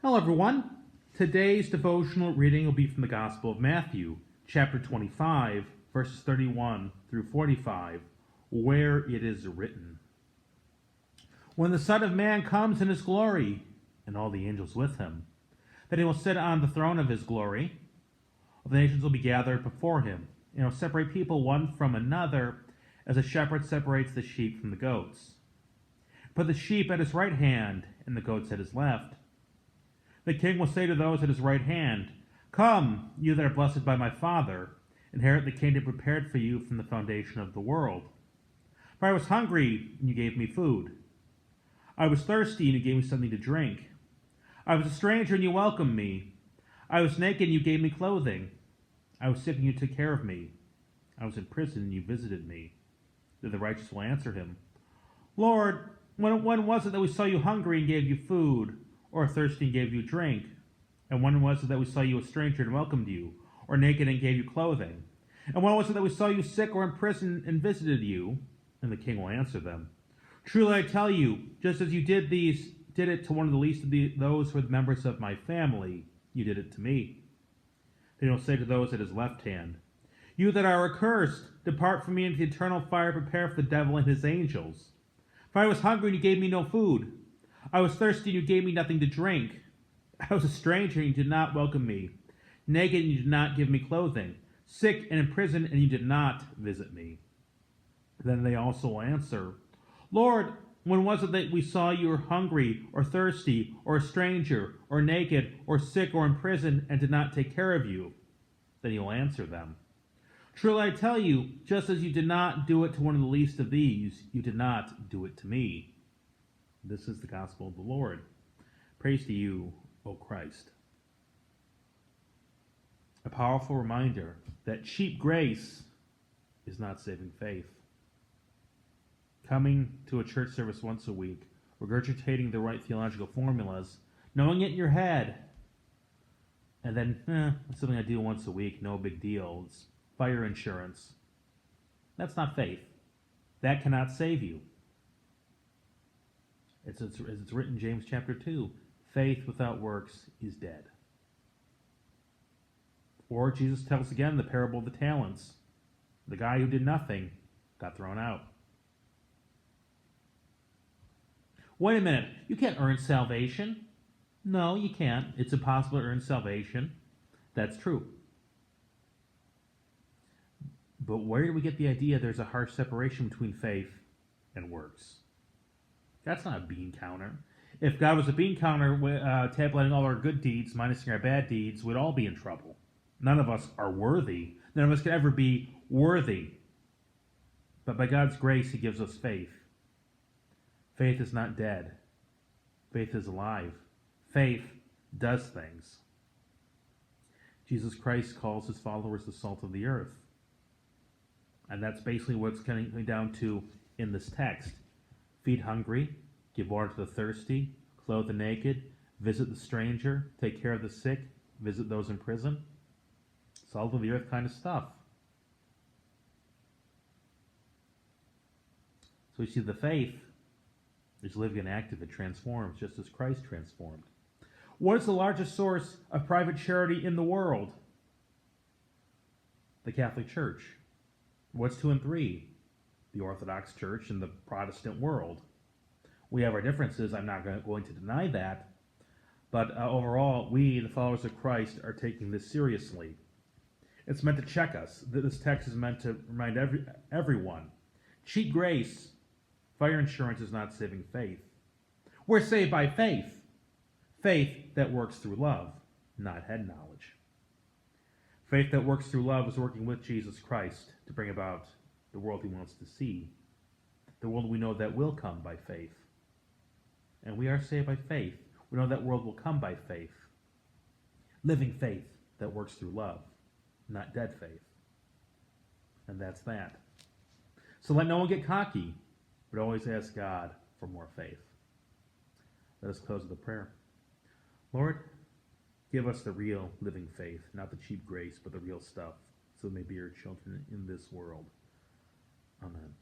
Hello, everyone. Today's devotional reading will be from the Gospel of Matthew, chapter 25, verses 31 through 45, where it is written, "When the Son of Man comes in his glory, and all the angels with him, then he will sit on the throne of his glory. All the nations will be gathered before him, and he will separate people one from another, as a shepherd separates the sheep from the goats. Put the sheep at his right hand, and the goats at his left. The king will say to those at his right hand, 'Come, you that are blessed by my Father, inherit the kingdom prepared for you from the foundation of the world. For I was hungry, and you gave me food. I was thirsty, and you gave me something to drink. I was a stranger, and you welcomed me. I was naked, and you gave me clothing. I was sick, and you took care of me. I was in prison, and you visited me.' Then the righteous will answer him, 'Lord, when was it that we saw you hungry and gave you food, or thirsty and gave you drink? And when was it that we saw you a stranger and welcomed you, or naked and gave you clothing? And when was it that we saw you sick or in prison and visited you?' And the king will answer them, 'Truly I tell you, just as you did it to one of the least of those who are the members of my family, you did it to me.' Then he will say to those at his left hand, 'You that are accursed, depart from me into the eternal fire prepared for the devil and his angels. For I was hungry, and you gave me no food. I was thirsty, and you gave me nothing to drink. I was a stranger, and you did not welcome me. Naked, and you did not give me clothing. Sick and in prison, and you did not visit me.' Then they also will answer, 'Lord, when was it that we saw you hungry, or thirsty, or a stranger, or naked, or sick, or in prison, and did not take care of you?' Then he will answer them, 'Truly I tell you, just as you did not do it to one of the least of these, you did not do it to me.'" This is the gospel of the Lord. Praise to you, O Christ. A powerful reminder that cheap grace is not saving faith. Coming to a church service once a week, regurgitating the right theological formulas, knowing it in your head, and then, it's something I do once a week, no big deal. It's fire insurance. That's not faith. That cannot save you. It's written in James chapter 2, faith without works is dead. Or Jesus tells again the parable of the talents. The guy who did nothing got thrown out. Wait a minute, you can't earn salvation. No, you can't. It's impossible to earn salvation. That's true. But where do we get the idea there's a harsh separation between faith and works? That's not a bean counter. If God was a bean counter, tabulating all our good deeds, minusing our bad deeds, we'd all be in trouble. None of us are worthy. None of us could ever be worthy. But by God's grace, he gives us faith. Faith is not dead. Faith is alive. Faith does things. Jesus Christ calls his followers the salt of the earth. And that's basically what's coming down to in this text. Feed hungry, give water to the thirsty, clothe the naked, visit the stranger, take care of the sick, visit those in prison. Salt of the earth kind of stuff. So we see the faith is living and active. It transforms just as Christ transformed. What is the largest source of private charity in the world? The Catholic Church. What's 2 and 3? The Orthodox Church and the Protestant world. We have our differences, I'm not going to deny that, but overall, we, the followers of Christ, are taking this seriously. It's meant to check us. This text is meant to remind everyone. Cheap grace, fire insurance is not saving faith. We're saved by faith. Faith that works through love, not head knowledge. Faith that works through love is working with Jesus Christ to bring about the world he wants to see, the world we know that will come by faith. And we are saved by faith. We know that world will come by faith. Living faith that works through love, not dead faith. And that's that. So let no one get cocky, but always ask God for more faith. Let us close with a prayer. Lord, give us the real living faith, not the cheap grace, but the real stuff, so we may be your children in this world. Amen.